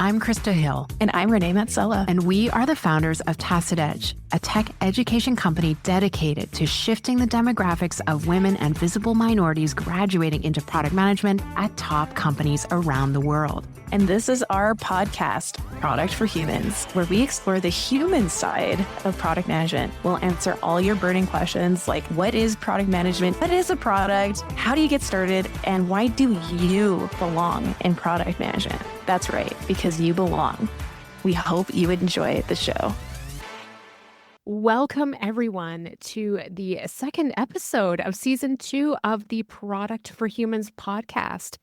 I'm Christa Hill. And I'm Renee Matsalla. And we are the founders of Tacit Edge, a tech education company dedicated to shifting the demographics of women and visible minorities graduating into product management at top companies around the world. And this is our podcast, Product for Humans, where we explore the human side of product management. We'll answer all your burning questions like, what is product management? What is a product? How do you get started? And why do you belong in product management? That's right, because you belong. We hope you enjoy the show. Welcome, everyone, to the second episode of Season 2 of the Product for Humans podcast.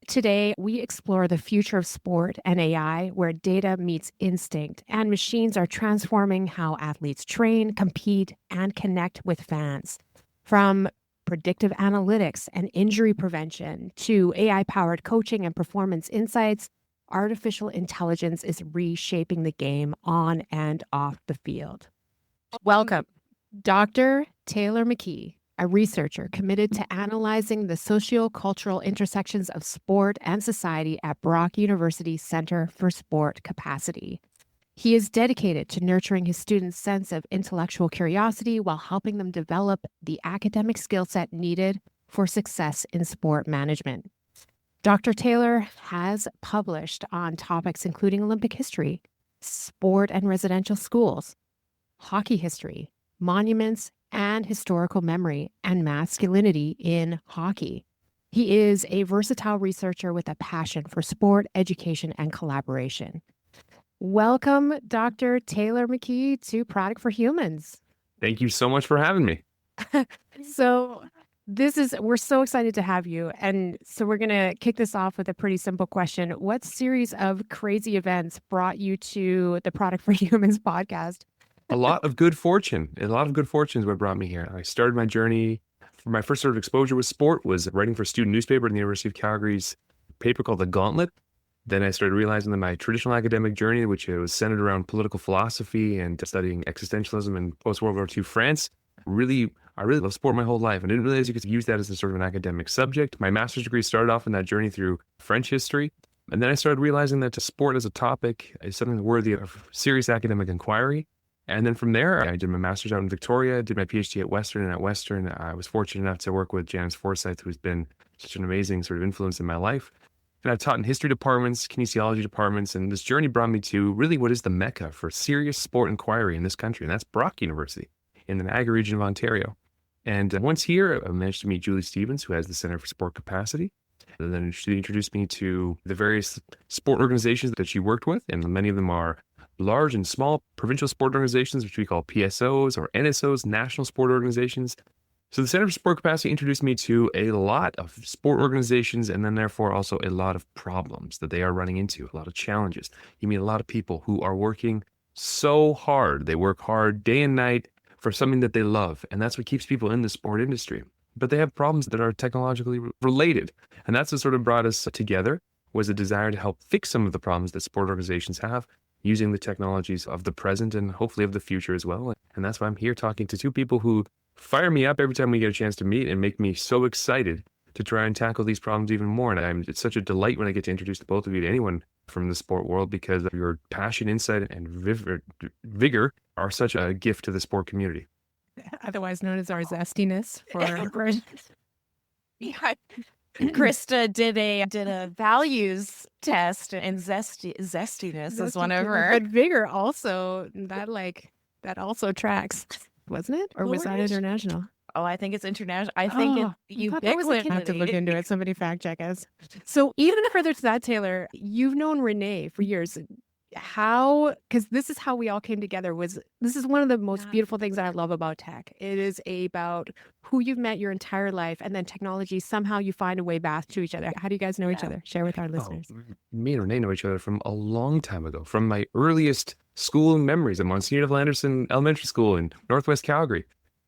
Today, we explore the future of sport and AI, where data meets instinct and machines are transforming how athletes train, compete, and connect with fans. From predictive analytics and injury prevention to AI-powered coaching and performance insights, artificial intelligence is reshaping the game on and off the field. Welcome, Dr. Taylor McKee, a researcher committed to analyzing the socio-cultural intersections of sport and society at Brock University Center for Sport Capacity. He is dedicated to nurturing his students' sense of intellectual curiosity while helping them develop the academic skill set needed for success in sport management. Dr. Taylor has published on topics including Olympic history, sport and residential schools, hockey history, monuments, and historical memory and masculinity in hockey. He is a versatile researcher with a passion for sport, education, and collaboration. Welcome, Dr. Taylor McKee, to Product for Humans. Thank you so much for having me. So we're so excited to have you. And so we're going to kick this off with a pretty simple question. What series of crazy events brought you to the Product for Humans podcast? A lot of good fortune. A lot of good fortune is what brought me here. I started my journey. My first sort of exposure with sport was writing for a student newspaper in the University of Calgary's paper called The Gauntlet. Then I started realizing that my traditional academic journey, which was centered around political philosophy and studying existentialism in post-World War II France, I really loved sport my whole life. I didn't realize you could use that as a sort of an academic subject. My master's degree started off in that journey through French history. And then I started realizing that sport as a topic is something worthy of serious academic inquiry. And then from there, I did my master's out in Victoria, did my PhD at Western, and at Western, I was fortunate enough to work with Janice Forsyth, who's been such an amazing sort of influence in my life. And I've taught in history departments, kinesiology departments, and this journey brought me to really what is the mecca for serious sport inquiry in this country, and that's Brock University in the Niagara region of Ontario. And once here, I managed to meet Julie Stevens, who has the Center for Sport Capacity. And then she introduced me to the various sport organizations that she worked with, and many of them are large and small provincial sport organizations, which we call PSOs or NSOs, national sport organizations. So the Center for Sport Capacity introduced me to a lot of sport organizations and then therefore also a lot of problems that they are running into, a lot of challenges. You meet a lot of people who are working so hard. They work hard day and night for something that they love. And that's what keeps people in the sport industry. But they have problems that are technologically related. And that's what sort of brought us together, was a desire to help fix some of the problems that sport organizations have, using the technologies of the present and hopefully of the future as well. And that's why I'm here talking to two people who fire me up every time we get a chance to meet and make me so excited to try and tackle these problems even more. And it's such a delight when I get to introduce the both of you to anyone from the sport world, because of your passion, insight, and vigor are such a gift to the sport community. Otherwise known as our zestiness for Christa did a values test, and zestiness is one of her. But vigor also, that also tracks, wasn't it? Or was that international? Oh, I think it's international. I think it's ubiquitous. I have to look into it. Somebody fact check us. So even further to that, Taylor, you've known Renee for years. Because this is how we all came together. This is one of the most beautiful things that I love about tech. It is about who you've met your entire life, and then technology, somehow you find a way back to each other. How do you guys know each other? Share with our listeners. Me and Renee know each other from a long time ago, from my earliest school memories at Monsignor Anderson Elementary School in Northwest Calgary.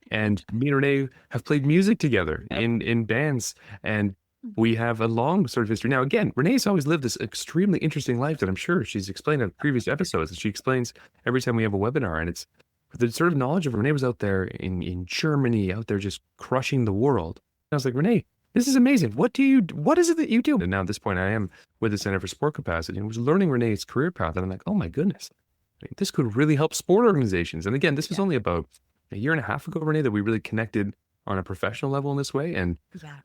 And me and Renee have played music together in bands, and we have a long sort of history. Now, again, Renee's always lived this extremely interesting life that I'm sure she's explained in previous episodes, and she explains every time we have a webinar. And it's the sort of knowledge of Renee was out there in Germany, out there just crushing the world. And I was like, Renee, this is amazing. What is it that you do? And now at this point, I am with the Center for Sport Capacity and was learning Renee's career path. And I'm like, oh my goodness, I mean, this could really help sport organizations. And again, this was only about a year and a half ago, Renee, that we really connected on a professional level in this way. And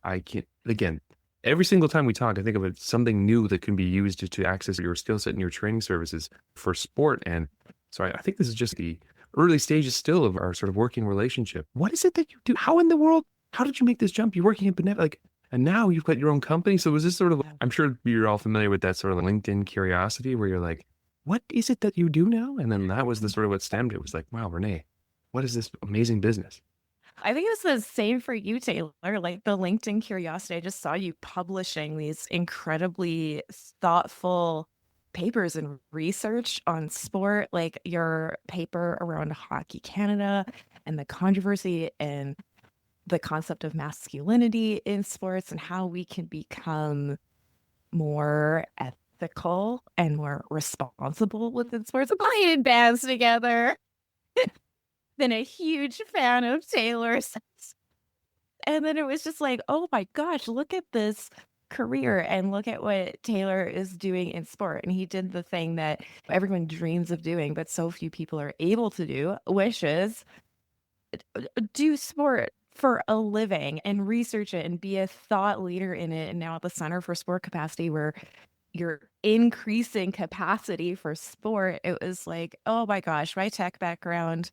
I can't, again, every single time we talk, I think of it something new that can be used to access your skill set and your training services for sport. And so I think this is just the early stages still of our sort of working relationship. What is it that you do? How in the world, how did you make this jump? You're working at Benevolent, and now you've got your own company. So was this sort of, I'm sure you're all familiar with that sort of LinkedIn curiosity where you're like, what is it that you do now? And then that was the sort of what stemmed it. It was like, wow, Renee, what is this amazing business? I think it's the same for you, Taylor. Like the LinkedIn curiosity, I just saw you publishing these incredibly thoughtful papers and research on sport, like your paper around Hockey Canada and the controversy and the concept of masculinity in sports and how we can become more ethical and more responsible within sports, playing bands together. Been a huge fan of Taylor's. And then it was just like, oh my gosh, look at this career and look at what Taylor is doing in sport. And he did the thing that everyone dreams of doing, but so few people are able to do, which is do sport for a living and research it and be a thought leader in it. And now at the Center for Sport Capacity, where you're increasing capacity for sport, it was like, oh my gosh, my tech background,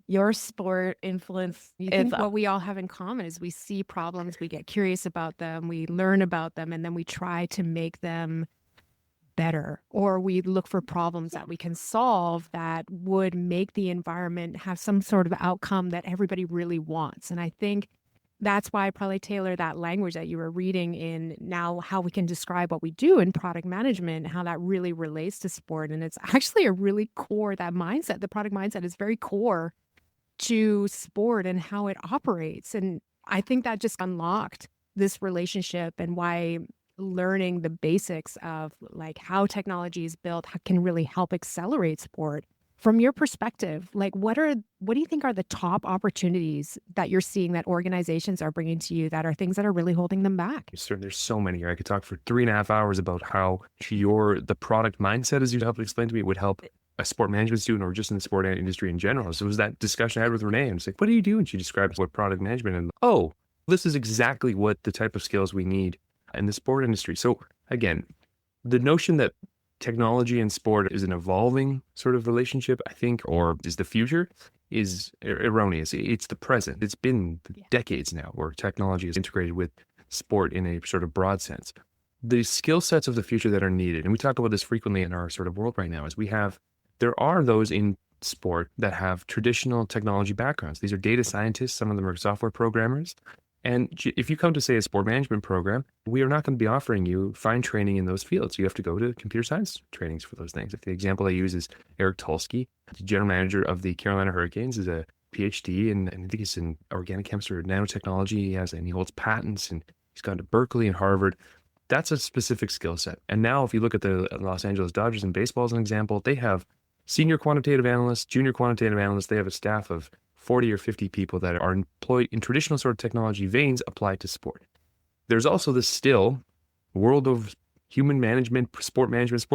your sport influence. You think what we all have in common is we see problems, we get curious about them, we learn about them, and then we try to make them better, or we look for problems that we can solve that would make the environment have some sort of outcome that everybody really wants. And I think that's why probably, Taylor, that language that you were reading in now, how we can describe what we do in product management, how that really relates to sport. And it's actually a really core, that mindset, the product mindset is very core to sport and how it operates. And I think that just unlocked this relationship, and why learning the basics of like how technology is built can really help accelerate sport. From your perspective, like what do you think are the top opportunities that you're seeing that organizations are bringing to you that are things that are really holding them back? There's so many here. I could talk for 3.5 hours about how the product mindset, as you helped explain to me, would help a sport management student or just in the sport industry in general. So it was that discussion I had with Renee, and it's like, what do you do? And she describes what product management, and oh, this is exactly what the type of skills we need in the sport industry. So again, the notion that technology and sport is an evolving sort of relationship, I think, or is the future, is erroneous. It's the present. It's been decades now where technology is integrated with sport in a sort of broad sense. The skill sets of the future that are needed, and we talk about this frequently in our sort of world right now, is there are those in sport that have traditional technology backgrounds. These are data scientists. Some of them are software programmers. And if you come to, say, a sport management program, we are not going to be offering you fine training in those fields. You have to go to computer science trainings for those things. The example I use is Eric Tulsky, the general manager of the Carolina Hurricanes, is a PhD, and I think he's in organic chemistry or nanotechnology. He holds patents, and he's gone to Berkeley and Harvard. That's a specific skill set. And now if you look at the Los Angeles Dodgers in baseball as an example, they have senior quantitative analysts, junior quantitative analysts. They have a staff of 40 or 50 people that are employed in traditional sort of technology veins applied to sport. There's also the still world of human management, sport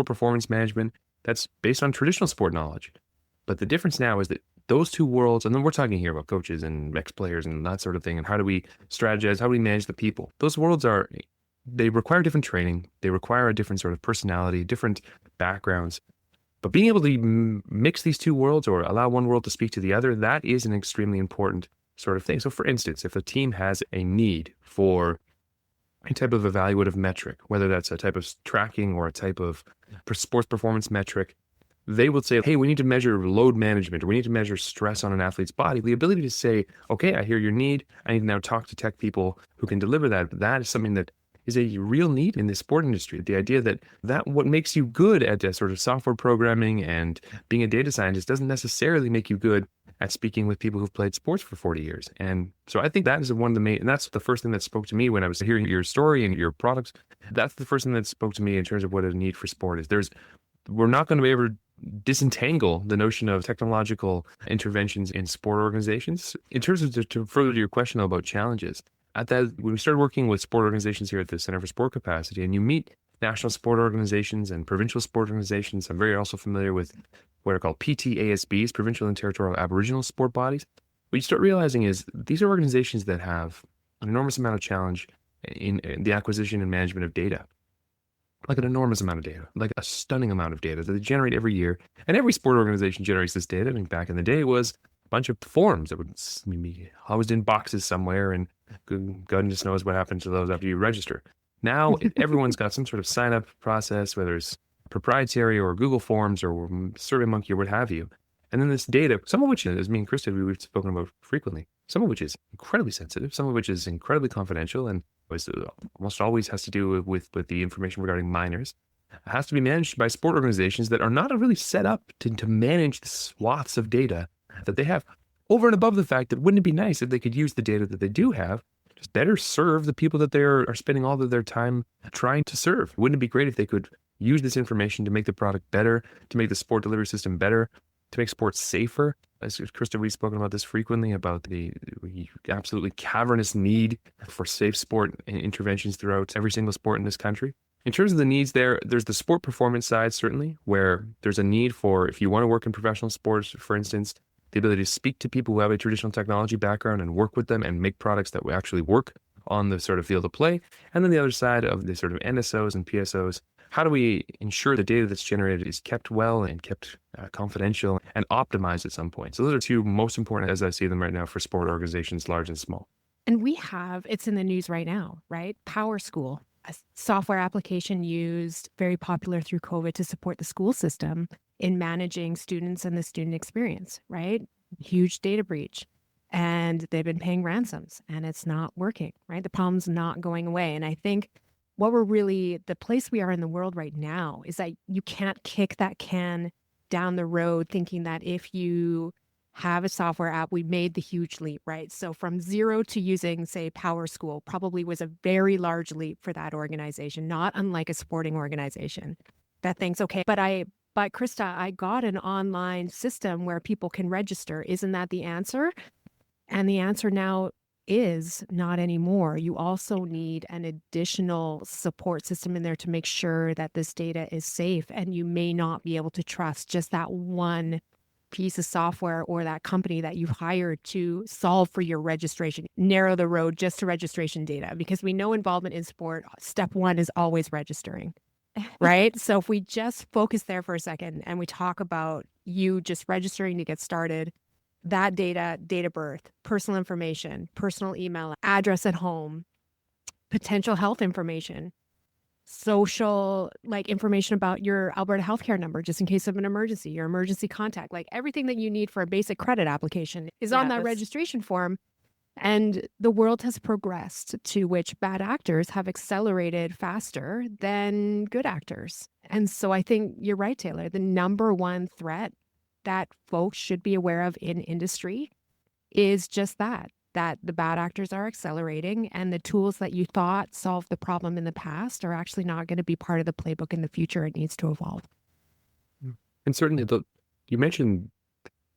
performance management, that's based on traditional sport knowledge. But the difference now is that those two worlds, and then we're talking here about coaches and ex-players and that sort of thing, and how do we strategize, how do we manage the people? Those worlds they require different training, they require a different sort of personality, different backgrounds. But being able to mix these two worlds or allow one world to speak to the other, that is an extremely important sort of thing. So for instance, if a team has a need for a type of evaluative metric, whether that's a type of tracking or a type of sports performance metric, they will say, hey, we need to measure load management, or we need to measure stress on an athlete's body. The ability to say, okay, I hear your need. I need to now talk to tech people who can deliver that. That is something that is a real need in the sport industry. The idea that what makes you good at sort of software programming and being a data scientist doesn't necessarily make you good at speaking with people who've played sports for 40 years. And so I think that is one of the main, and that's the first thing that spoke to me when I was hearing your story and your products. That's the first thing that spoke to me in terms of what a need for sport is. We're not going to be able to disentangle the notion of technological interventions in sport organizations. In terms of, to further your question though about challenges, When we started working with sport organizations here at the Center for Sport Capacity, and you meet national sport organizations and provincial sport organizations, I'm very also familiar with what are called PTASBs, provincial and territorial Aboriginal sport bodies. What you start realizing is these are organizations that have an enormous amount of challenge in the acquisition and management of data. Like an enormous amount of data, like a stunning amount of data that they generate every year. And every sport organization generates this data. I mean, back in the day, it was a bunch of forms that would be housed in boxes somewhere, and goodness knows what happens to those after you register. Now, everyone's got some sort of sign-up process, whether it's proprietary or Google Forms or SurveyMonkey or what have you. And then this data, some of which, as me and Christa, we've spoken about frequently, some of which is incredibly sensitive, some of which is incredibly confidential, and almost always has to do with the information regarding minors. It has to be managed by sport organizations that are not really set up to manage the swaths of data that they have, over and above the fact that wouldn't it be nice if they could use the data that they do have just better serve the people that they are spending all of their time trying to serve? Wouldn't it be great if they could use this information to make the product better, to make the sport delivery system better, to make sports safer? As Christa, we've spoken about this frequently, about the absolutely cavernous need for safe sport interventions throughout every single sport in this country. In terms of the needs there's the sport performance side, certainly, where there's a need for, if you want to work in professional sports, for instance, the ability to speak to people who have a traditional technology background and work with them and make products that will actually work on the sort of field of play. And then the other side of the sort of NSOs and PSOs, how do we ensure the data that's generated is kept well and kept confidential and optimized at some point? So those are two most important, as I see them right now, for sport organizations, large and small. And it's in the news right now, right? Power School, a software application used, very popular through COVID to support the school system in managing students and the student experience, right? Huge data breach. And they've been paying ransoms and it's not working, right? The problem's not going away. And I think the place we are in the world right now is that you can't kick that can down the road thinking that if you have a software app, we made the huge leap, right? So from zero to using, say, Power School probably was a very large leap for that organization, not unlike a sporting organization that thinks, okay, but Christa, I got an online system where people can register. Isn't that the answer? And the answer now is not anymore. You also need an additional support system in there to make sure that this data is safe, and you may not be able to trust just that one piece of software or that company that you've hired to solve for your registration. Narrow the road just to registration data, because we know involvement in sport, step one is always registering, right? So if we just focus there for a second and we talk about you just registering to get started, that data, date of birth, personal information, personal email, address at home, potential health information, social, like information about your Alberta healthcare number, just in case of an emergency, your emergency contact, like everything that you need for a basic credit application is on that registration form. And the world has progressed to which bad actors have accelerated faster than good actors. And so I think you're right, Taylor. The number one threat that folks should be aware of in industry is just that the bad actors are accelerating, and the tools that you thought solved the problem in the past are actually not going to be part of the playbook in the future. It needs to evolve. And certainly, you mentioned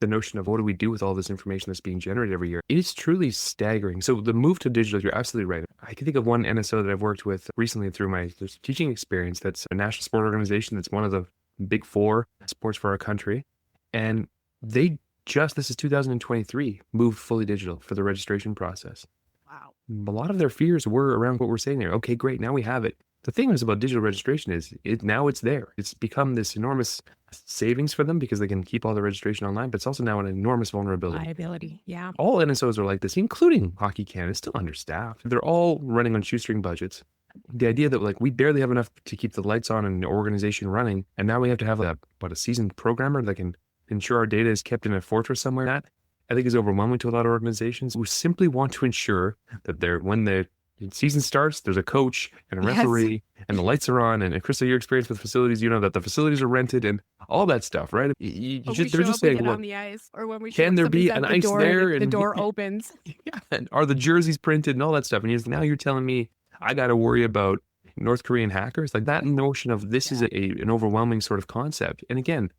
the notion of what do we do with all this information that's being generated every year. It is truly staggering. So the move to digital, you're absolutely right. I can think of one NSO that I've worked with recently through my teaching experience that's a national sport organization that's one of the big four sports for our country. And they this is 2023, moved fully digital for the registration process. Wow. A lot of their fears were around what we're saying there. Okay, great, now we have it. The thing is about digital registration is now it's there. It's become this enormous savings for them because they can keep all the registration online, but it's also now an enormous vulnerability. Liability, yeah. All NSOs are like this, including Hockey Canada, still understaffed. They're all running on shoestring budgets. The idea that like we barely have enough to keep the lights on and the organization running, and now we have to have a seasoned programmer that can ensure our data is kept in a fortress somewhere. That I think is overwhelming to a lot of organizations who simply want to ensure that when the season starts, there's a coach and a referee and the lights are on. And Christa, your experience with facilities, you know that the facilities are rented and all that stuff, right? They're just saying, on the ice, or when we can there be an ice there? And the door opens. Yeah, and are the jerseys printed and all that stuff? And now you're telling me I got to worry about North Korean hackers? Like that notion of this is an overwhelming sort of concept. And again,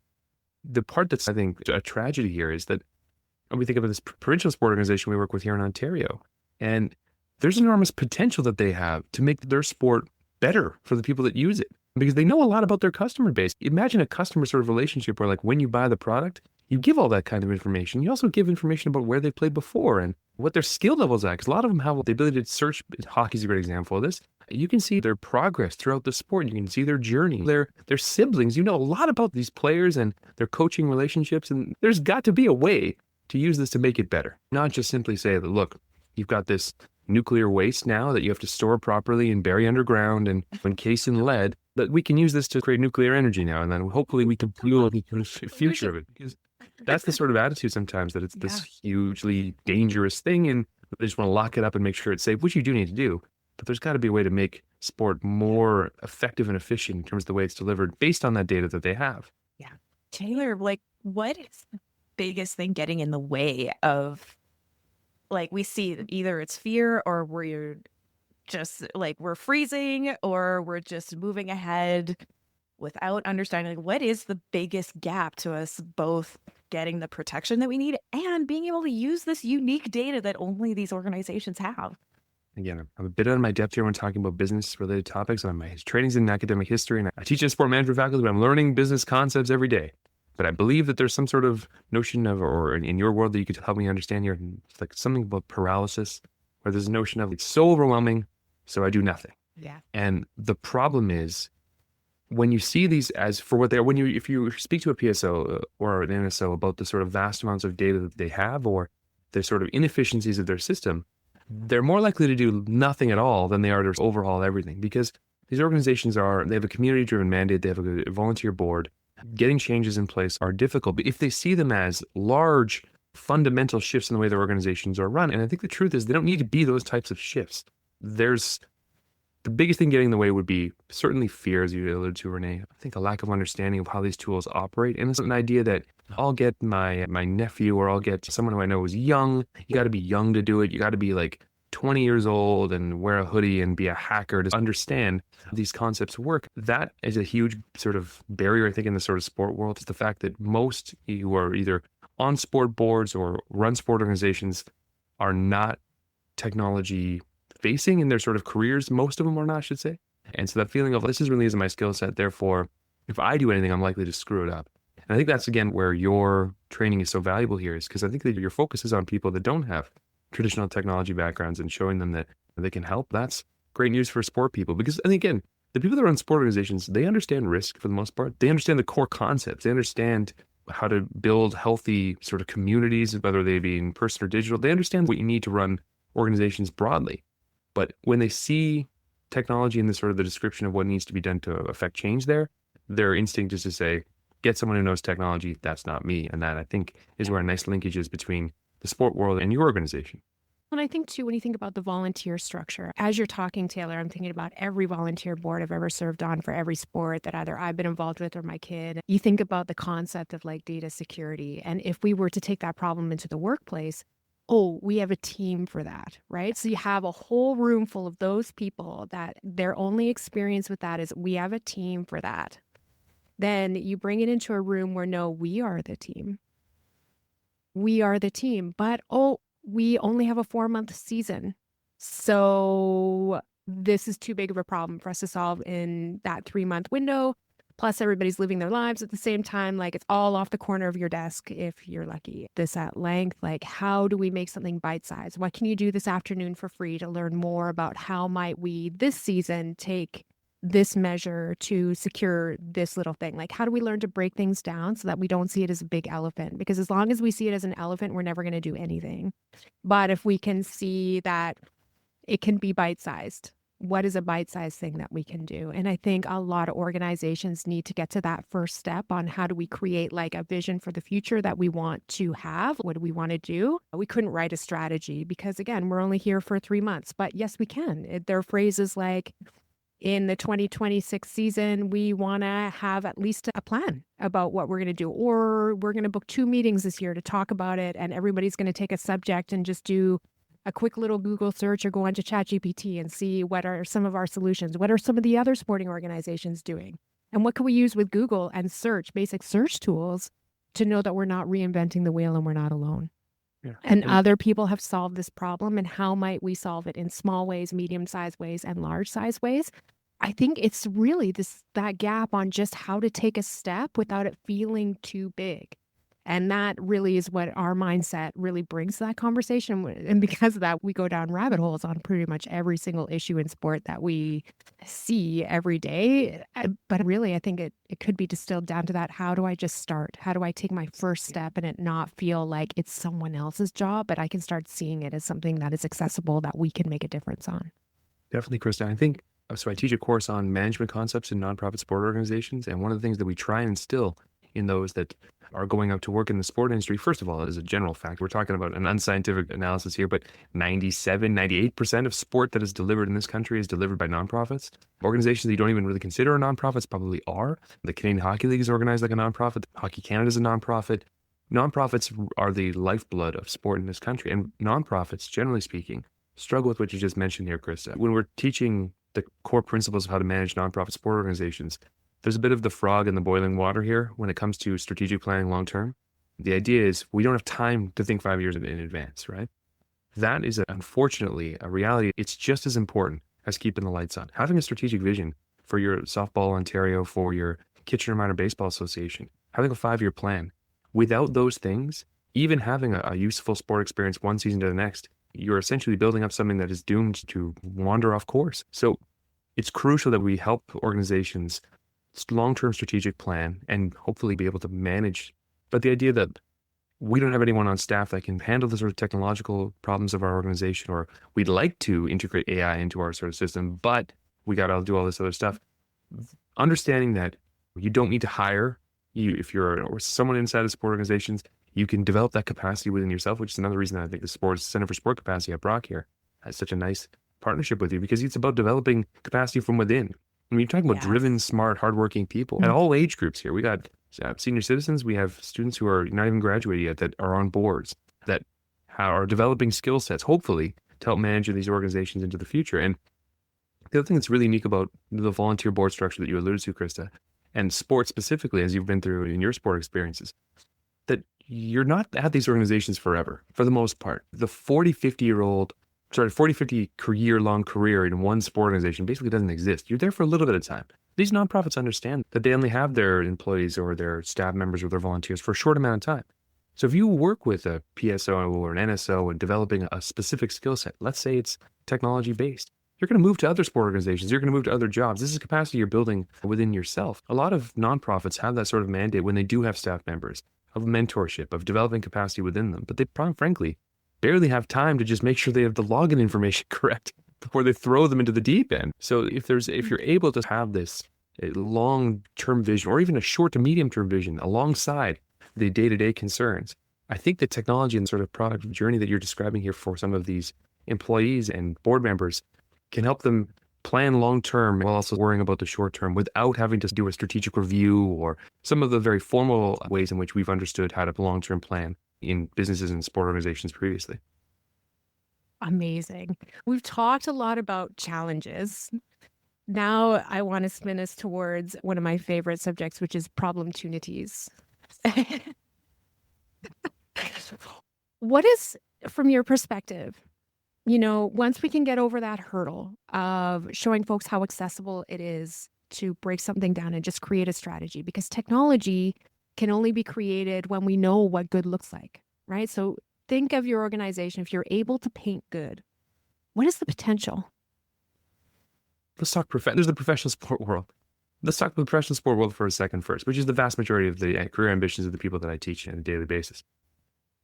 the part that's, I think, a tragedy here is that when we think about this provincial sport organization we work with here in Ontario, and there's enormous potential that they have to make their sport better for the people that use it, because they know a lot about their customer base. Imagine a customer sort of relationship where, like, when you buy the product, you give all that kind of information. You also give information about where they played before and what their skill levels are, because a lot of them have the ability to search. Hockey's a great example of this. You can see their progress throughout the sport. You can see their journey, their siblings. You know a lot about these players and their coaching relationships, and there's got to be a way to use this to make it better. Not just simply say that, look, you've got this nuclear waste now that you have to store properly and bury underground and encase in lead, that we can use this to create nuclear energy now, and then hopefully we can fuel the future of it. Because that's the sort of attitude sometimes, that it's this hugely dangerous thing and they just want to lock it up and make sure it's safe, which you do need to do. But there's got to be a way to make sport more effective and efficient in terms of the way it's delivered based on that data that they have. Yeah. Taylor, like, what is the biggest thing getting in the way of, like, we see either it's fear or we're just like, we're freezing or we're just moving ahead without understanding, like, what is the biggest gap to us both getting the protection that we need and being able to use this unique data that only these organizations have? Again, I'm a bit out of my depth here when talking about business-related topics. My training's in academic history, and I teach in sport management faculty, but I'm learning business concepts every day. But I believe that there's some sort of notion of, or in your world that you could help me understand here, it's like something about paralysis, where there's a notion of, it's so overwhelming, so I do nothing. Yeah. And the problem is, when you see these as for what they are, if you speak to a PSO or an NSO about the sort of vast amounts of data that they have, or the sort of inefficiencies of their system, they're more likely to do nothing at all than they are to overhaul everything, because these organizations they have a community-driven mandate, they have a volunteer board. Getting changes in place are difficult, but if they see them as large, fundamental shifts in the way their organizations are run, and I think the truth is they don't need to be those types of shifts. The biggest thing getting in the way would be certainly fear, as you alluded to, Renee. I think a lack of understanding of how these tools operate, and it's an idea that I'll get my nephew, or I'll get someone who I know is young. You got to be young to do it. You got to be like 20 years old and wear a hoodie and be a hacker to understand how these concepts work. That is a huge sort of barrier, I think, in the sort of sport world. It's the fact that most who are either on sport boards or run sport organizations are not technology facing in their sort of careers. Most of them are not, I should say. And so that feeling of, this is really isn't my skill set, therefore, if I do anything, I'm likely to screw it up. And I think that's, again, where your training is so valuable here, is because I think that your focus is on people that don't have traditional technology backgrounds and showing them that they can help. That's great news for sport people, because, and again, the people that run sport organizations, they understand risk for the most part. They understand the core concepts. They understand how to build healthy sort of communities, whether they be in person or digital. They understand what you need to run organizations broadly. But when they see technology in the sort of the description of what needs to be done to affect change there, their instinct is to say, get someone who knows technology. That's not me. And that, I think, is where a nice linkage is between the sport world and your organization. And I think, too, when you think about the volunteer structure, as you're talking, Taylor, I'm thinking about every volunteer board I've ever served on for every sport that either I've been involved with or my kid. You think about the concept of like data security. And if we were to take that problem into the workplace, we have a team for that, right? So you have a whole room full of those people that their only experience with that is, we have a team for that. Then you bring it into a room where, no, we are the team. We are the team, but we only have a 4-month season. So this is too big of a problem for us to solve in that 3-month window. Plus, everybody's living their lives at the same time. Like, it's all off the corner of your desk if you're lucky. This at length, like, how do we make something bite-sized? What can you do this afternoon for free to learn more about how might we this season take this measure to secure this little thing? Like, how do we learn to break things down so that we don't see it as a big elephant? Because as long as we see it as an elephant, we're never going to do anything. But if we can see that it can be bite-sized, what is a bite-sized thing that we can do? And I think a lot of organizations need to get to that first step on how do we create like a vision for the future that we want to have? What do we want to do? We couldn't write a strategy because, again, we're only here for 3 months. But yes, we can. There are phrases like, in the 2026 season, we want to have at least a plan about what we're going to do, or we're going to book 2 meetings this year to talk about it, and everybody's going to take a subject and just do a quick little Google search or go onto ChatGPT and see what are some of our solutions. What are some of the other sporting organizations doing? And what can we use with Google and search, basic search tools, to know that we're not reinventing the wheel and we're not alone? And other people have solved this problem, and how might we solve it in small ways, medium-sized ways, and large-sized ways? I think it's really that gap on just how to take a step without it feeling too big. And that really is what our mindset really brings to that conversation. And because of that, we go down rabbit holes on pretty much every single issue in sport that we see every day. But really, I think it could be distilled down to that. How do I just start? How do I take my first step and it not feel like it's someone else's job, but I can start seeing it as something that is accessible that we can make a difference on? Definitely, Christa. I think, so I teach a course on management concepts in nonprofit sport organizations. And one of the things that we try and instill in those that are going out to work in the sport industry, first of all, as a general fact, we're talking about an unscientific analysis here, but 98% of sport that is delivered in this country is delivered by nonprofits. Organizations that you don't even really consider a nonprofits probably are. The Canadian Hockey League is organized like a nonprofit. Hockey Canada is a nonprofit. Nonprofits are the lifeblood of sport in this country. And nonprofits, generally speaking, struggle with what you just mentioned here, Christa. When we're teaching the core principles of how to manage nonprofit sport organizations, there's a bit of the frog in the boiling water here when it comes to strategic planning long term. The idea is we don't have time to think 5 years in advance, right? That is unfortunately a reality. It's just as important as keeping the lights on. Having a strategic vision for your Softball Ontario, for your Kitchener Minor Baseball Association, having a 5-year plan. Without those things, even having a useful sport experience one season to the next, you're essentially building up something that is doomed to wander off course. So it's crucial that we help organizations long-term strategic plan and hopefully be able to manage. But the idea that we don't have anyone on staff that can handle the sort of technological problems of our organization, or we'd like to integrate AI into our sort of system, but we got to do all this other stuff. Understanding that you don't need to hire if you're someone inside of sport organizations, you can develop that capacity within yourself, which is another reason I think the Center for Sport Capacity at Brock here has such a nice partnership with you, because it's about developing capacity from within. When you're talking about driven, smart, hardworking people at all age groups here, we got senior citizens, we have students who are not even graduated yet that are on boards, that are developing skill sets, hopefully, to help manage these organizations into the future. And the other thing that's really unique about the volunteer board structure that you alluded to, Christa, and sport specifically, as you've been through in your sport experiences, that you're not at these organizations forever, for the most part. The 40, 50 year-long career in one sport organization basically doesn't exist. You're there for a little bit of time. These nonprofits understand that they only have their employees or their staff members or their volunteers for a short amount of time. So if you work with a PSO or an NSO and developing a specific skill set, let's say it's technology-based, you're going to move to other sport organizations. You're going to move to other jobs. This is capacity you're building within yourself. A lot of nonprofits have that sort of mandate when they do have staff members, of mentorship, of developing capacity within them. But they, frankly, barely have time to just make sure they have the login information correct before they throw them into the deep end. So if you're able to have this long-term vision, or even a short to medium-term vision alongside the day-to-day concerns, I think the technology and sort of product journey that you're describing here for some of these employees and board members can help them plan long-term while also worrying about the short-term without having to do a strategic review or some of the very formal ways in which we've understood how to long-term plan in businesses and sport organizations previously. Amazing. We've talked a lot about challenges. Now I want to spin us towards one of my favorite subjects, which is problem-tunities. What is, from your perspective, once we can get over that hurdle of showing folks how accessible it is to break something down and just create a strategy, because technology can only be created when we know what good looks like, right? So think of your organization. If you're able to paint good, what is the potential? Let's talk there's the professional sport world. Let's talk about the professional sport world for a second first, which is the vast majority of the career ambitions of the people that I teach on a daily basis.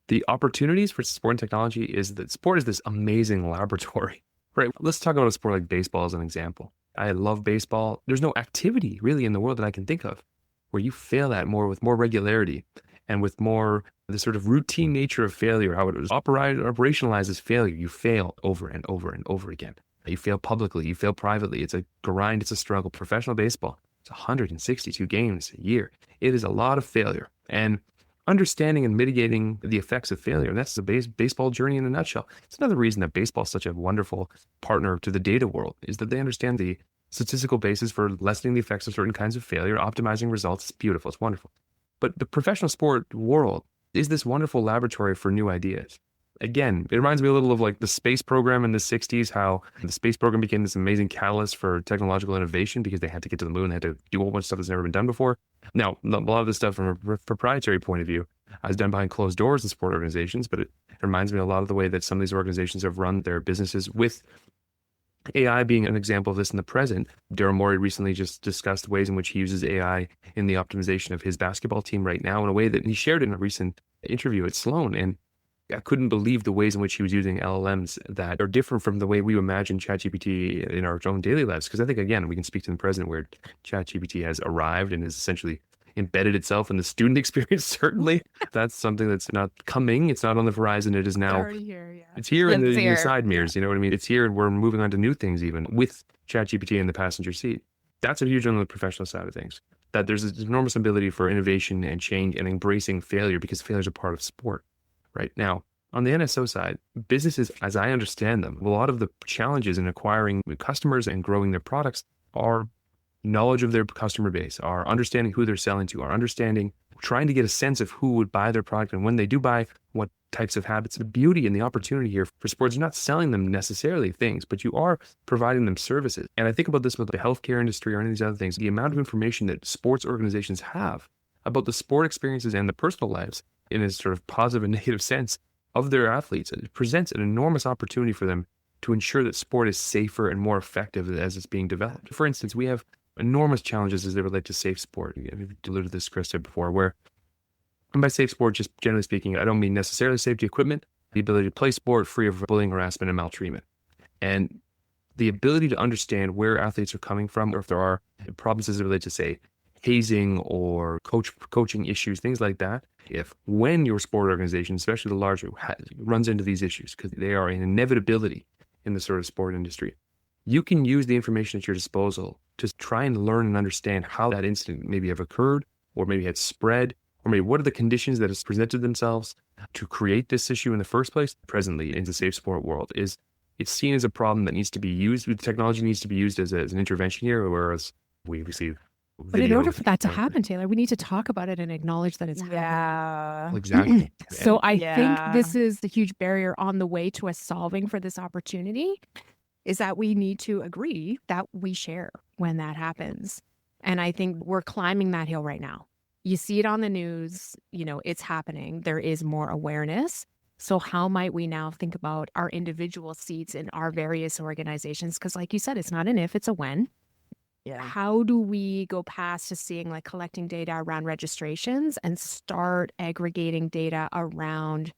The opportunities for sport and technology is that sport is this amazing laboratory, right? Let's talk about a sport like baseball as an example. I love baseball. There's no activity really in the world that I can think of where you fail at more with more regularity and with more the sort of routine nature of failure, how it was operationalizes failure. You fail over and over and over again. You fail publicly, you fail privately. It's a grind, it's a struggle. Professional baseball, it's 162 games a year. It is a lot of failure. And understanding and mitigating the effects of failure, that's the baseball journey in a nutshell. It's another reason that baseball is such a wonderful partner to the data world, is that they understand the statistical basis for lessening the effects of certain kinds of failure, optimizing results. It's beautiful, it's wonderful. But the professional sport world is this wonderful laboratory for new ideas. again, it reminds me a little of like the space program in the 60s, how the space program became this amazing catalyst for technological innovation because they had to get to the moon. They had to do a whole bunch of stuff that's never been done before. Now, a lot of this stuff from a proprietary point of view is done behind closed doors in sport organizations, but it reminds me a lot of the way that some of these organizations have run their businesses, with AI being an example of this in the present. Daryl Morey recently just discussed ways in which he uses AI in the optimization of his basketball team right now in a way that he shared in a recent interview at Sloan. And I couldn't believe the ways in which he was using LLMs that are different from the way we imagine ChatGPT in our own daily lives. Because I think, again, we can speak to the present where ChatGPT has arrived and is essentially embedded itself in the student experience. Certainly, that's something that's not coming. It's not on the horizon. It is now. It's already here, yeah. It's here in It's the here. side mirrors. You know what I mean? It's here, and we're moving on to new things even with ChatGPT in the passenger seat. That's a huge on the professional side of things. That there's an enormous ability for innovation and change and embracing failure, because failure is a part of sport. Right now, on the NSO side, businesses, as I understand them, a lot of the challenges in acquiring customers and growing their products are knowledge of their customer base, are understanding who they're selling to, are understanding, trying to get a sense of who would buy their product, and when they do buy, what types of habits. The beauty and the opportunity here for sports, you're not selling them necessarily things, but you are providing them services. And I think about this with the healthcare industry or any of these other things, the amount of information that sports organizations have about the sport experiences and the personal lives in a sort of positive and negative sense of their athletes. It presents an enormous opportunity for them to ensure that sport is safer and more effective as it's being developed. For instance, we have enormous challenges as they relate to safe sport. We've alluded to this, Christa, before, where, and by safe sport, just generally speaking, I don't mean necessarily safety equipment, the ability to play sport free of bullying, harassment, and maltreatment. And the ability to understand where athletes are coming from, or if there are problems as it relates to, say, hazing or coaching issues, things like that. If when your sport organization, especially the larger, runs into these issues, because they are an inevitability in the sort of sport industry, you can use the information at your disposal to try and learn and understand how that incident maybe have occurred, or maybe had spread, or maybe what are the conditions that has presented themselves to create this issue in the first place. Presently, in the safe sport world, it's seen as a problem that needs to be used. Technology needs to be used as an intervention here, whereas we receive. But in order for that to happen, Taylor, we need to talk about it and acknowledge that it's happening. Yeah. Exactly. So I Yeah. think this is the huge barrier on the way to us solving for this opportunity, is that we need to agree that we share when that happens. And I think we're climbing that hill right now. You see it on the news, it's happening. There is more awareness. So how might we now think about our individual seats in our various organizations? Because like you said, it's not an if, it's a when. Yeah. How do we go past to seeing like collecting data around registrations and start aggregating data around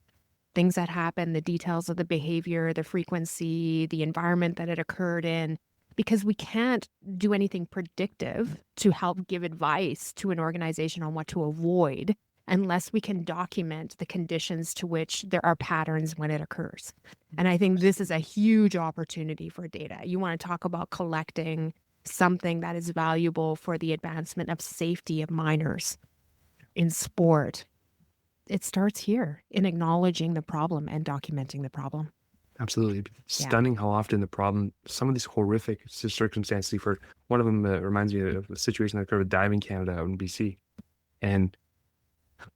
things that happen, the details of the behavior, the frequency, the environment that it occurred in? Because we can't do anything predictive to help give advice to an organization on what to avoid unless we can document the conditions to which there are patterns when it occurs. And I think this is a huge opportunity for data. You want to talk about collecting something that is valuable for the advancement of safety of minors in sport. It starts here in acknowledging the problem and documenting the problem. Absolutely. Stunning how often the problem, some of these horrific circumstances, for one of them reminds me of a situation that occurred with Diving Canada out in BC. And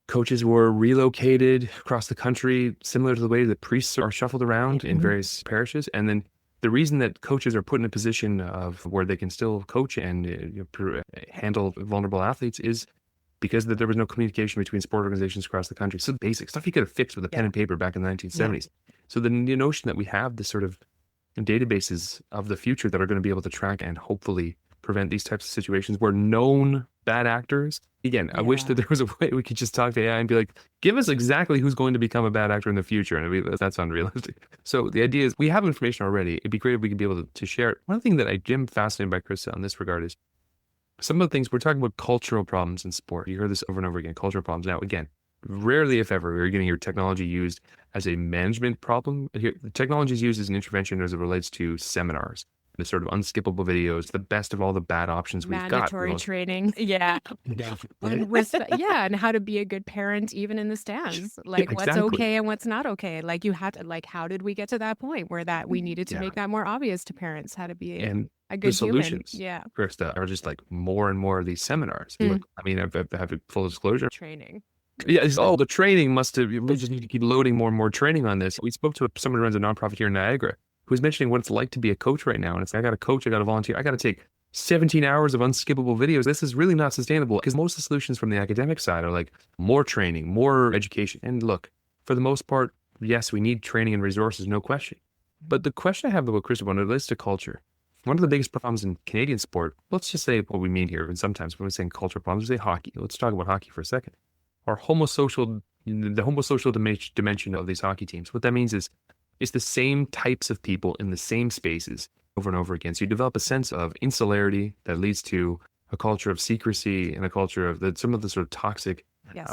coaches were relocated across the country, similar to the way that priests are shuffled around in various parishes. And then the reason that coaches are put in a position of where they can still coach and handle vulnerable athletes is because there was no communication between sport organizations across the country. So basic stuff you could have fixed with a pen and paper back in the 1970s. So the notion that we have this sort of databases of the future that are going to be able to track and hopefully prevent these types of situations where known bad actors, again, I wish that there was a way we could just talk to AI and be like, give us exactly who's going to become a bad actor in the future. And that's unrealistic. So the idea is we have information already. It'd be great if we could be able to share it. One thing that I am fascinated by, Christa, in this regard is some of the things we're talking about cultural problems in sport. You heard this over and over again, cultural problems. Now, again, rarely, if ever, we're getting your technology used as a management problem. Here, the technology is used as an intervention as it relates to seminars, the sort of unskippable videos, the best of all the bad options we've got. Mandatory training. Yeah. And how to be a good parent even in the stands. Like what's okay and what's not okay. Like you had to, like, how did we get to that point where that we needed to make that more obvious to parents, how to be a good the solutions, human. Christa, are just like more and more of these seminars. Look, I mean, I have full disclosure. Training. Yeah, the training we just need to keep loading more and more training on this. We spoke to someone who runs a nonprofit here in Niagara who was mentioning what it's like to be a coach right now. And it's, I got to coach, I got to volunteer, I got to take 17 hours of unskippable videos. This is really not sustainable because most of the solutions from the academic side are like more training, more education. And look, for the most part, yes, we need training and resources, no question. But the question I have about Christa, when it relates to culture, one of the biggest problems in Canadian sport, let's just say what we mean here, and sometimes when we're saying cultural problems, we say hockey. Let's talk about hockey for a second. The homosocial dimension of these hockey teams. What that means is it's the same types of people in the same spaces over and over again. So you develop a sense of insularity that leads to a culture of secrecy and a culture of some of the sort of toxic,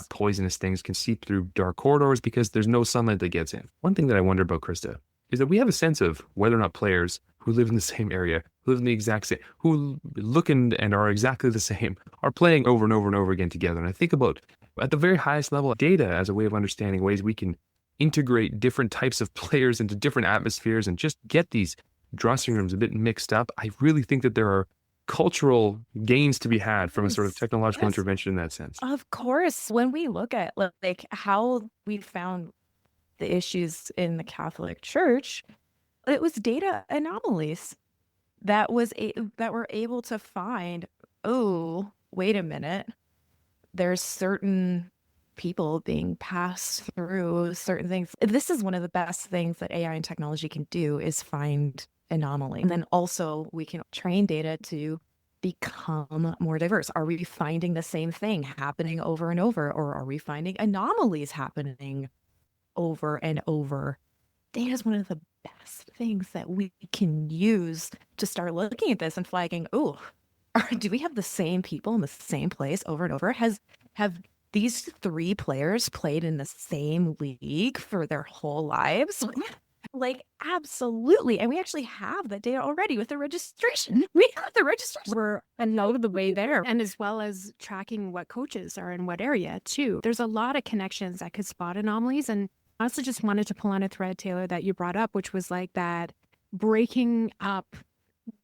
poisonous things can seep through dark corridors because there's no sunlight that gets in. One thing that I wonder about, Christa, is that we have a sense of whether or not players who live in the same area, who live in the exact same, who look and are exactly the same, are playing over and over and over again together. And I think about, at the very highest level, data as a way of understanding ways we can integrate different types of players into different atmospheres and just get these dressing rooms a bit mixed up. I really think that there are cultural gains to be had from a sort of technological intervention in that sense. Of course, when we look at like how we found the issues in the Catholic Church, it was data anomalies that were able to find, oh, wait a minute, there's certain people being passed through certain things. This is one of the best things that AI and technology can do, is find anomaly. And then also we can train data to become more diverse. Are we finding the same thing happening over and over, or are we finding anomalies happening over and over? Data is one of the best things that we can use to start looking at this and flagging, oh, do we have the same people in the same place over and over? Have these three players played in the same league for their whole lives? Like, absolutely. And we actually have that data already with the registration. We have the registration. We're another the way there. And as well as tracking what coaches are in what area too. There's a lot of connections that could spot anomalies. And I also just wanted to pull on a thread, Taylor, that you brought up, which was like that breaking up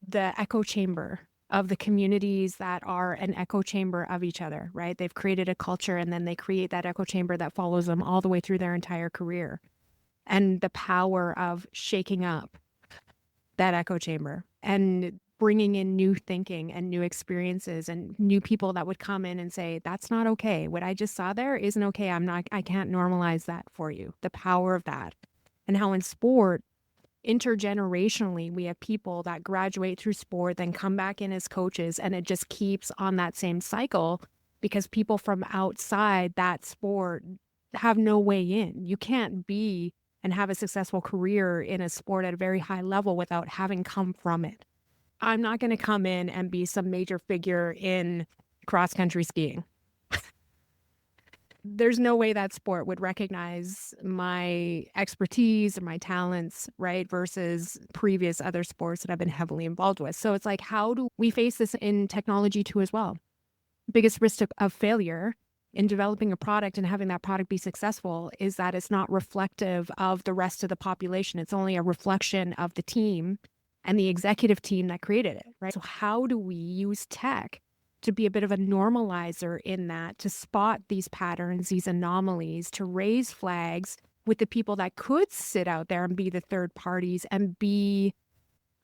the echo chamber of the communities that are an echo chamber of each other, right? They've created a culture and then they create that echo chamber that follows them all the way through their entire career. And the power of shaking up that echo chamber and bringing in new thinking and new experiences and new people that would come in and say, that's not okay. What I just saw there isn't okay. I can't normalize that for you. The power of that. And how in sport, intergenerationally, we have people that graduate through sport, then come back in as coaches, and it just keeps on that same cycle because people from outside that sport have no way in. You can't be and have a successful career in a sport at a very high level without having come from it. I'm not going to come in and be some major figure in cross-country skiing. There's no way that sport would recognize my expertise or my talents, right? Versus previous other sports that I've been heavily involved with. So it's like, how do we face this in technology too as well? Biggest risk of failure in developing a product and having that product be successful is that it's not reflective of the rest of the population. It's only a reflection of the team and the executive team that created it, right? So how do we use tech to be a bit of a normalizer in that, to spot these patterns, these anomalies, to raise flags with the people that could sit out there and be the third parties and be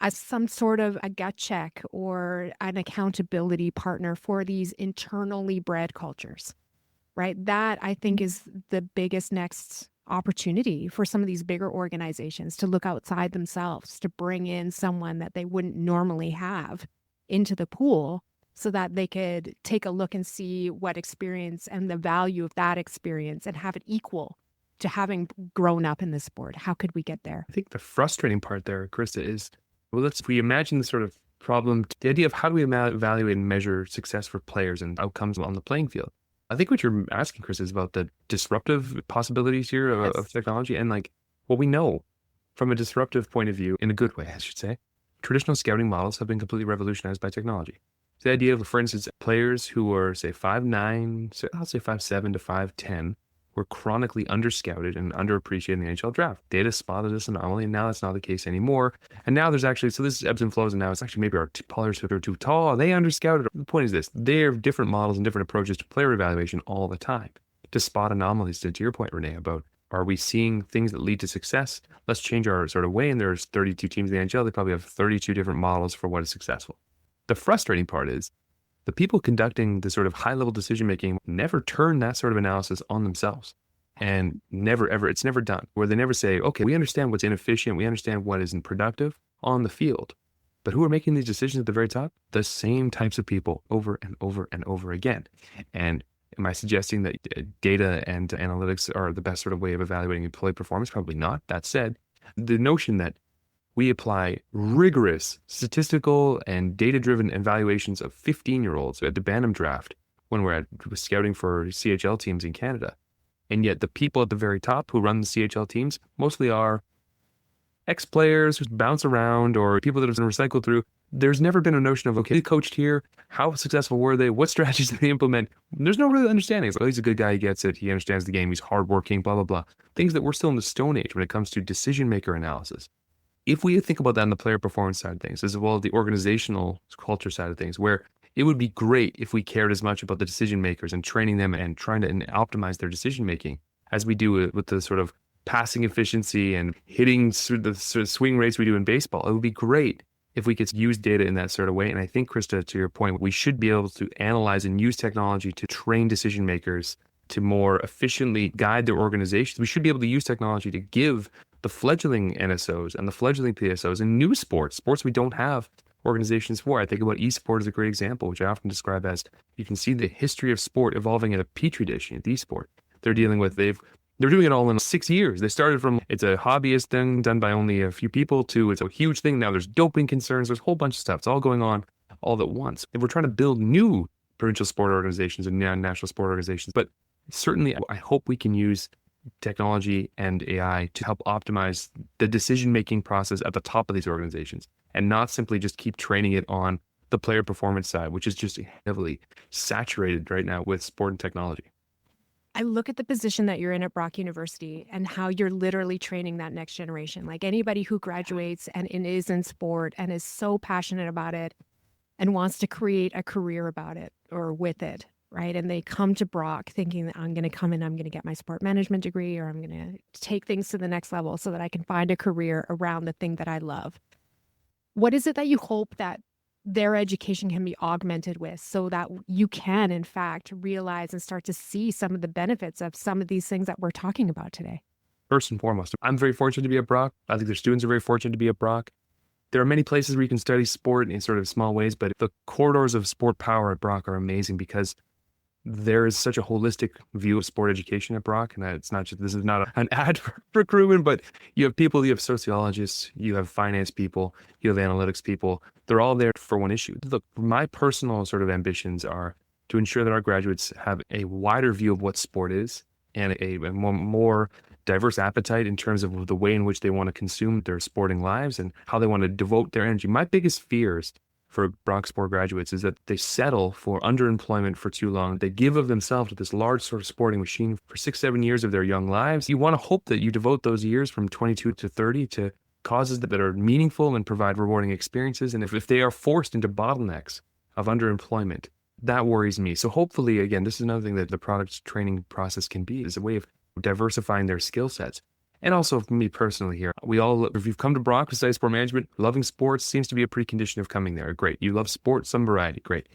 some sort of a gut check or an accountability partner for these internally bred cultures, right? That I think is the biggest next opportunity for some of these bigger organizations to look outside themselves, to bring in someone that they wouldn't normally have into the pool, so that they could take a look and see what experience and the value of that experience and have it equal to having grown up in the sport. How could we get there? I think the frustrating part there, Christa, is, if we imagine the sort of problem, the idea of how do we evaluate and measure success for players and outcomes on the playing field. I think what you're asking, Chris, is about the disruptive possibilities here of technology. And like what we know from a disruptive point of view, in a good way, I should say, traditional scouting models have been completely revolutionized by technology. The idea of, for instance, players who are, say, 5'9", so I'll say 5'7" to 5'10", were chronically underscouted and underappreciated in the NHL draft. Data spotted this anomaly, and now that's not the case anymore. And now there's actually, so this is ebbs and flows, and now it's actually maybe our players who are too tall, they underscouted. The point is this, they have different models and different approaches to player evaluation all the time. to spot anomalies. To your point, Renee, about are we seeing things that lead to success? Let's change our sort of way. And there's 32 teams in the NHL. They probably have 32 different models for what is successful. The frustrating part is the people conducting the sort of high-level decision-making never turn that sort of analysis on themselves. And never, ever, it's never done, where they never say, okay, we understand what's inefficient, we understand what isn't productive on the field. But who are making these decisions at the very top? The same types of people over and over and over again. And am I suggesting that data and analytics are the best sort of way of evaluating employee performance? Probably not. That said, the notion that we apply rigorous statistical and data-driven evaluations of 15-year-olds at the Bantam draft when we're scouting for CHL teams in Canada, and yet the people at the very top who run the CHL teams mostly are ex-players who bounce around or people that have been recycled through. There's never been a notion of, okay, they coached here, how successful were they, what strategies did they implement? There's no real understanding. It's like, oh, he's a good guy, he gets it, he understands the game, he's hardworking, blah, blah, blah. Things that we're still in the Stone Age when it comes to decision-maker analysis. If we think about that on the player performance side of things, as well as the organizational culture side of things, where it would be great if we cared as much about the decision makers and training them and trying to optimize their decision making as we do with the sort of passing efficiency and hitting the sort of swing rates we do in baseball. It would be great if we could use data in that sort of way. And I think, Christa, to your point, we should be able to analyze and use technology to train decision makers to more efficiently guide their organizations. We should be able to use technology to give the fledgling NSOs and the fledgling PSOs in new sports we don't have organizations for. I think about eSport as a great example, which I often describe as you can see the history of sport evolving in a petri dish in eSport. They're dealing with, they're doing it all in 6 years. They started from, it's a hobbyist thing done by only a few people to it's a huge thing. Now there's doping concerns. There's a whole bunch of stuff. It's all going on all at once. And we're trying to build new provincial sport organizations and national sport organizations. But certainly I hope we can use technology and AI to help optimize the decision-making process at the top of these organizations and not simply just keep training it on the player performance side, which is just heavily saturated right now with sport and technology. I look at the position that you're in at Brock University and how you're literally training that next generation. Like anybody who graduates and is in sport and is so passionate about it and wants to create a career about it or with it, right? And they come to Brock thinking that I'm going to come in, I'm going to get my sport management degree, or I'm going to take things to the next level so that I can find a career around the thing that I love. What is it that you hope that their education can be augmented with so that you can, in fact, realize and start to see some of the benefits of some of these things that we're talking about today? First and foremost, I'm very fortunate to be at Brock. I think their students are very fortunate to be at Brock. There are many places where you can study sport in sort of small ways, but the corridors of sport power at Brock are amazing because there is such a holistic view of sport education at Brock. And it's not just, this is not an ad for recruitment, but you have people, you have sociologists, you have finance people, you have analytics people. They're all there for one issue. Look, my personal sort of ambitions are to ensure that our graduates have a wider view of what sport is and a more diverse appetite in terms of the way in which they want to consume their sporting lives and how they want to devote their energy. My biggest fears for Brock sport graduates is that they settle for underemployment for too long. They give of themselves to this large sort of sporting machine for 6-7 years of their young lives. You want to hope that you devote those years from 22 to 30 to causes that are meaningful and provide rewarding experiences. And if they are forced into bottlenecks of underemployment, that worries me. So hopefully, again, this is another thing that the product training process can be, is a way of diversifying their skill sets. And also for me personally here, if you've come to Brock besides sport management, loving sports seems to be a precondition of coming there. Great. You love sports, some variety. Great.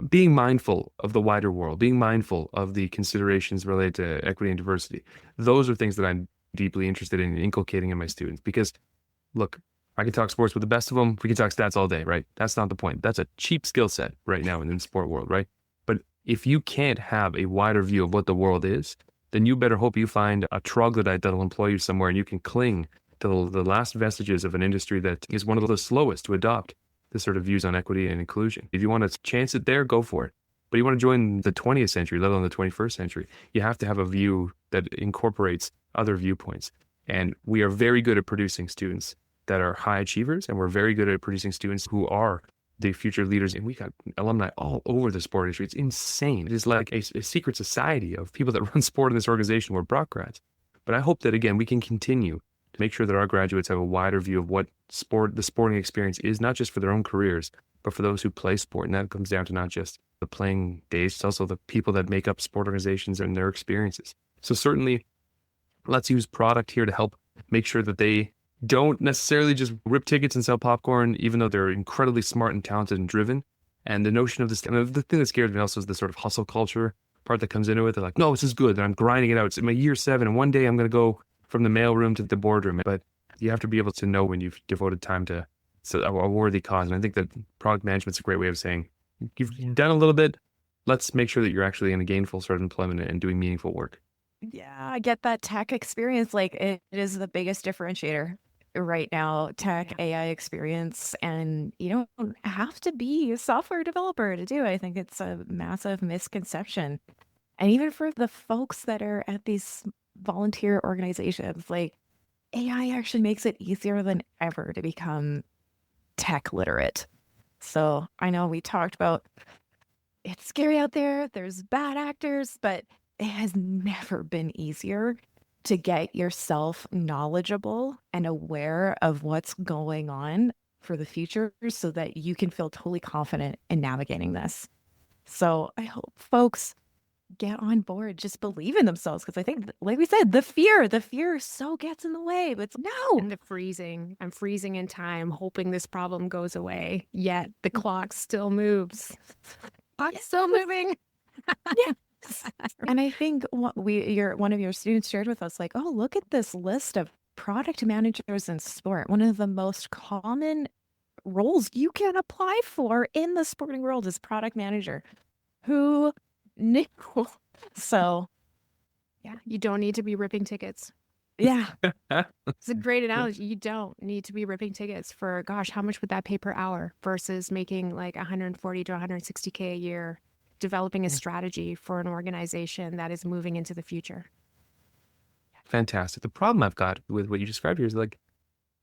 Being mindful of the wider world, being mindful of the considerations related to equity and diversity. Those are things that I'm deeply interested in inculcating in my students because look, I can talk sports with the best of them. We can talk stats all day, right? That's not the point. That's a cheap skill set right now in the sport world, right? But if you can't have a wider view of what the world is, then you better hope you find a troglodyte that'll employ you somewhere and you can cling to the last vestiges of an industry that is one of the slowest to adopt this sort of views on equity and inclusion. If you want to chance it there, go for it. But you want to join the 20th century, let alone the 21st century, you have to have a view that incorporates other viewpoints. And we are very good at producing students that are high achievers, and we're very good at producing students who are the future leaders. And we got alumni all over the sport industry. It's insane. It is like a secret society of people that run sport in this organization. We're Brock grads. But I hope that, again, we can continue to make sure that our graduates have a wider view of what the sporting experience is, not just for their own careers, but for those who play sport. And that comes down to not just the playing days, it's also the people that make up sport organizations and their experiences. So certainly let's use product here to help make sure that they don't necessarily just rip tickets and sell popcorn, even though they're incredibly smart and talented and driven. And the notion of this, and the thing that scares me also is the sort of hustle culture part that comes into it. They're like, no, this is good, and I'm grinding it out. It's in my year 7, and one day I'm going to go from the mailroom to the boardroom. But you have to be able to know when you've devoted time to a worthy cause. And I think that product management's a great way of saying, you've done a little bit, let's make sure that you're actually in a gainful sort of employment and doing meaningful work. Yeah, I get that tech experience. Like it is the biggest differentiator right now, tech AI experience. And you don't have to be a software developer to do it. I think it's a massive misconception. And even for the folks that are at these volunteer organizations, like AI actually makes it easier than ever to become tech literate. So I know we talked about it's scary out there, there's bad actors, but it has never been easier to get yourself knowledgeable and aware of what's going on for the future so that you can feel totally confident in navigating this. So I hope folks get on board, just believe in themselves. Because I think, like we said, the fear so gets in the way, but no. And the freezing. I'm freezing in time, hoping this problem goes away. Yet the clock still moves. Clock's still moving. Yeah. And I think what one of your students shared with us, like, oh, look at this list of product managers in sport. One of the most common roles you can apply for in the sporting world is product manager. Who knew? So, yeah, you don't need to be ripping tickets. Yeah. It's a great analogy. You don't need to be ripping tickets for, gosh, how much would that pay per hour versus making like 140 to 160K a year, developing a strategy for an organization that is moving into the future. Fantastic. The problem I've got with what you described here is like,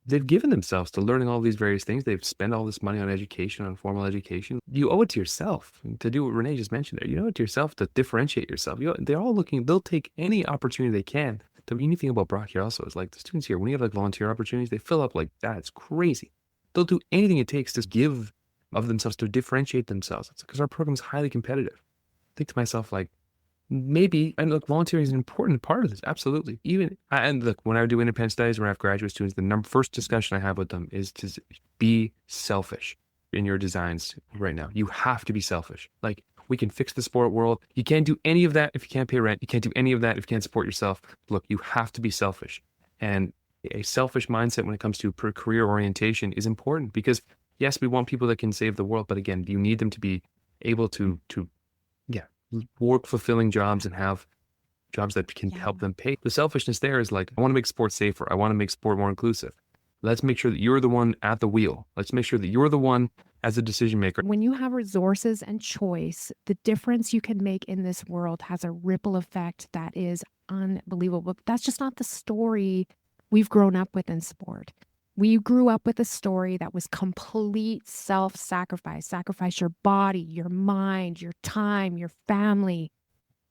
they've given themselves to learning all these various things. They've spent all this money on education, on formal education. You owe it to yourself to do what Renee just mentioned there. You owe it to yourself to differentiate yourself. They're all looking, they'll take any opportunity they can. The unique thing about Brock here also is like the students here, when you have like volunteer opportunities, they fill up like that. It's crazy. They'll do anything it takes to give of themselves to differentiate themselves. It's because our program is highly competitive. I think to myself, like, maybe, and look, volunteering is an important part of this. Absolutely. And look, when I do independent studies, when I have graduate students, the first discussion I have with them is to be selfish in your designs right now. You have to be selfish. Like, we can fix the sport world. You can't do any of that if you can't pay rent. You can't do any of that if you can't support yourself. Look, you have to be selfish. And a selfish mindset when it comes to career orientation is important because, yes, we want people that can save the world. But again, you need them to be able to work fulfilling jobs and have jobs that can help them pay. The selfishness there is like, I want to make sports safer. I want to make sport more inclusive. Let's make sure that you're the one at the wheel. Let's make sure that you're the one as a decision maker. When you have resources and choice, the difference you can make in this world has a ripple effect that is unbelievable. That's just not the story we've grown up with in sport. We grew up with a story that was complete self-sacrifice. Sacrifice your body, your mind, your time, your family,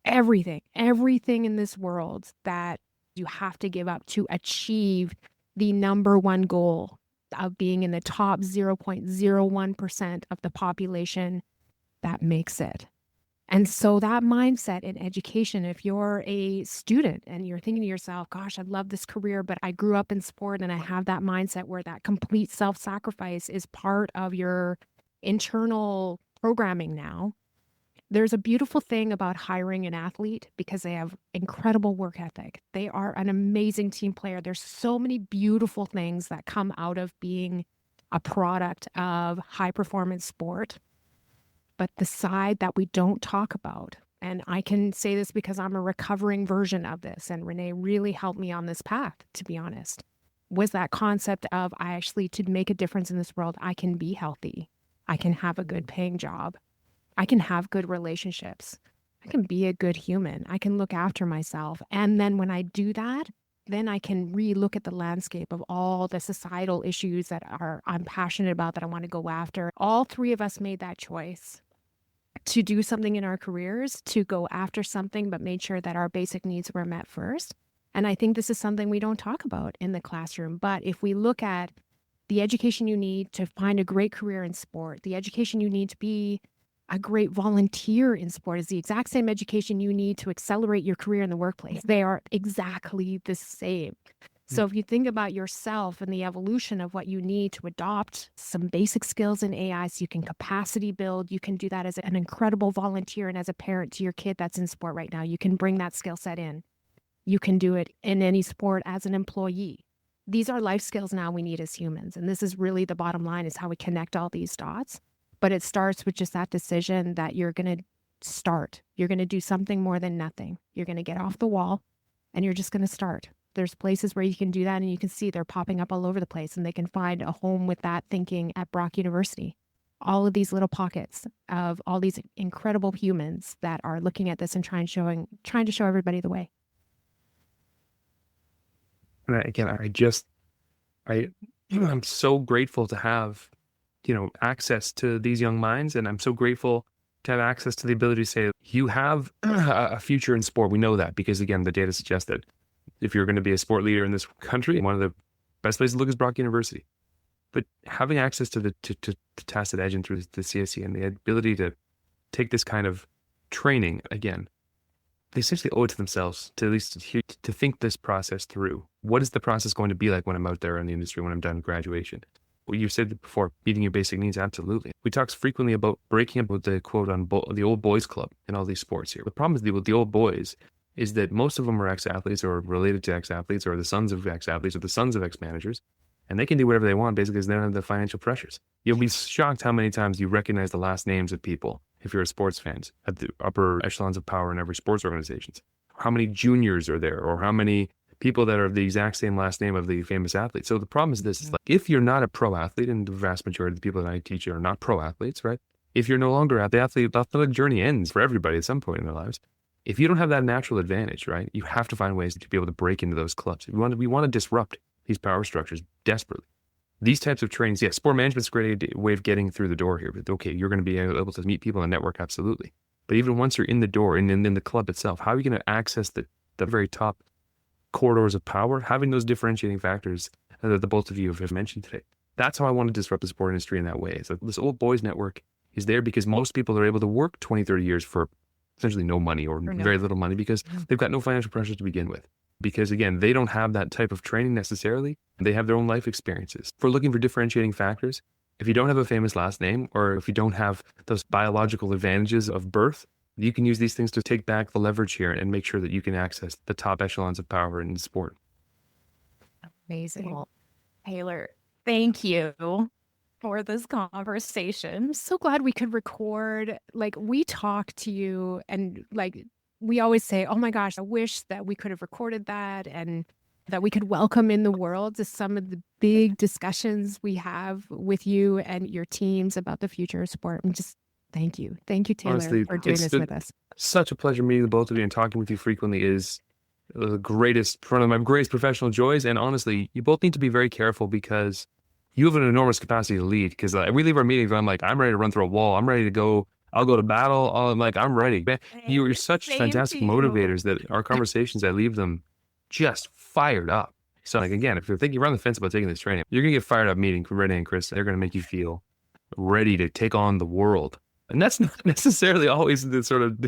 everything in this world that you have to give up to achieve the number one goal of being in the top 0.01% of the population that makes it. And so that mindset in education, if you're a student and you're thinking to yourself, gosh, I love this career, but I grew up in sport and I have that mindset where that complete self-sacrifice is part of your internal programming now. There's a beautiful thing about hiring an athlete because they have incredible work ethic. They are an amazing team player. There's so many beautiful things that come out of being a product of high performance sport. But the side that we don't talk about, and I can say this because I'm a recovering version of this, and Renee really helped me on this path, to be honest, was that concept of to make a difference in this world, I can be healthy. I can have a good paying job. I can have good relationships. I can be a good human. I can look after myself. And then when I do that, then I can re-look at the landscape of all the societal issues that I'm passionate about, that I want to go after. All three of us made that choice to do something in our careers, to go after something, but made sure that our basic needs were met first. And I think this is something we don't talk about in the classroom. But if we look at the education you need to find a great career in sport, the education you need to be a great volunteer in sport is the exact same education you need to accelerate your career in the workplace. They are exactly the same. So if you think about yourself and the evolution of what you need to adopt some basic skills in AI so you can capacity build, you can do that as an incredible volunteer and as a parent to your kid that's in sport right now. You can bring that skill set in. You can do it in any sport as an employee. These are life skills now we need as humans. And this is really the bottom line, is how we connect all these dots. But it starts with just that decision that you're going to start. You're going to do something more than nothing. You're going to get off the wall and you're just going to start. There's places where you can do that, and you can see they're popping up all over the place, and they can find a home with that thinking at Brock University. All of these little pockets of all these incredible humans that are looking at this and trying to show everybody the way. And again, I'm so grateful to have, access to these young minds. And I'm so grateful to have access to the ability to say, you have a future in sport. We know that because, again, the data suggests that if you're going to be a sport leader in this country, one of the best places to look is Brock University. But having access to the Tacit Edge and through the CSE and the ability to take this kind of training, again, they essentially owe it to themselves to at least to think this process through. What is the process going to be like when I'm out there in the industry, when I'm done with graduation? Well, you said before, meeting your basic needs, absolutely. We talk frequently about breaking up with the quote on the old boys club in all these sports here. The problem is with the old boys is that most of them are ex-athletes or related to ex-athletes or the sons of ex-athletes or the sons of ex-managers, and they can do whatever they want basically because they don't have the financial pressures. You'll be shocked how many times you recognize the last names of people if you're a sports fan at the upper echelons of power in every sports organizations. How many juniors are there, or how many people that are the exact same last name of the famous athlete. So the problem is this, like, if you're not a pro athlete, and the vast majority of the people that I teach are not pro athletes, right? If you're no longer at the athletic journey ends for everybody at some point in their lives. If you don't have that natural advantage, right, you have to find ways to be able to break into those clubs. We want to disrupt these power structures desperately. These types of trainings, yeah, sport management's a great way of getting through the door here. But okay, you're going to be able to meet people and network, absolutely. But even once you're in the door and in the club itself, how are you going to access the very top corridors of power? Having those differentiating factors that the both of you have mentioned today. That's how I want to disrupt the sport industry in that way. So this old boys network is there because most people are able to work 20, 30 years for essentially no money or very little money because they've got no financial pressures to begin with. Because again, they don't have that type of training necessarily. They have their own life experiences. If we're looking for differentiating factors, if you don't have a famous last name, or if you don't have those biological advantages of birth, you can use these things to take back the leverage here and make sure that you can access the top echelons of power in sport. Amazing. Well, Taylor, thank you for this conversation. I'm so glad we could record. Like, we talk to you and like, we always say, oh my gosh, I wish that we could have recorded that and that we could welcome in the world to some of the big discussions we have with you and your teams about the future of sport. And just thank you. Thank you, Taylor, Honestly, for doing this with us. Such a pleasure meeting the both of you, and talking with you frequently is one of my greatest professional joys. And honestly, you both need to be very careful because you have an enormous capacity to lead. Because we leave our meetings and I'm like, I'm ready to run through a wall. I'm ready to go. I'll go to battle. I'm ready. You're such fantastic motivators that our conversations, I leave them just fired up. So like, again, if you're thinking you're on the fence about taking this training, you're going to get fired up meeting Renee and Christa. They're going to make you feel ready to take on the world. And that's not necessarily always the sort of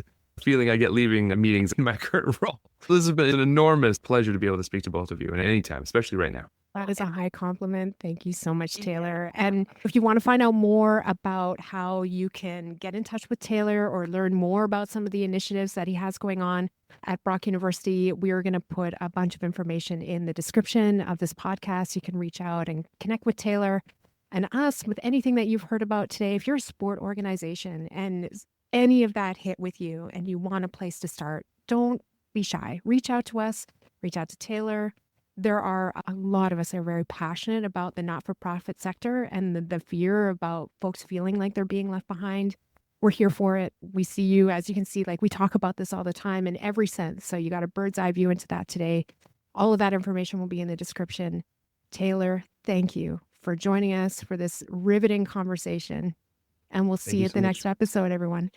feeling I get leaving meetings in my current role. So this has been an enormous pleasure to be able to speak to both of you at any time, especially right now. That is a high compliment. Thank you so much, Taylor. And if you want to find out more about how you can get in touch with Taylor or learn more about some of the initiatives that he has going on at Brock University, we are going to put a bunch of information in the description of this podcast. You can reach out and connect with Taylor and us with anything that you've heard about today. If you're a sport organization and any of that hit with you and you want a place to start, don't be shy. Reach out to us, reach out to Taylor. There are a lot of us that are very passionate about the not-for-profit sector and the fear about folks feeling like they're being left behind. We're here for it. We see you, as you can see, like we talk about this all the time in every sense. So you got a bird's eye view into that today. All of that information will be in the description. Taylor, thank you for joining us for this riveting conversation. And we'll see you at the next episode, everyone.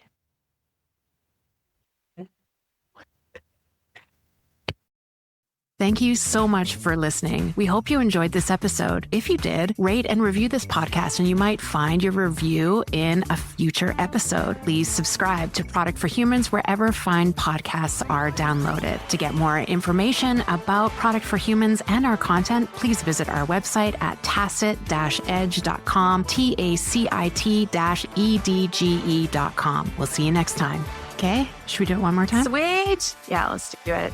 Thank you so much for listening. We hope you enjoyed this episode. If you did, rate and review this podcast, and you might find your review in a future episode. Please subscribe to Product for Humans wherever fine podcasts are downloaded. To get more information about Product for Humans and our content, please visit our website at tacit-edge.com, tacit-edge.com. We'll see you next time. Okay, should we do it one more time? Sweet. Yeah, let's do it.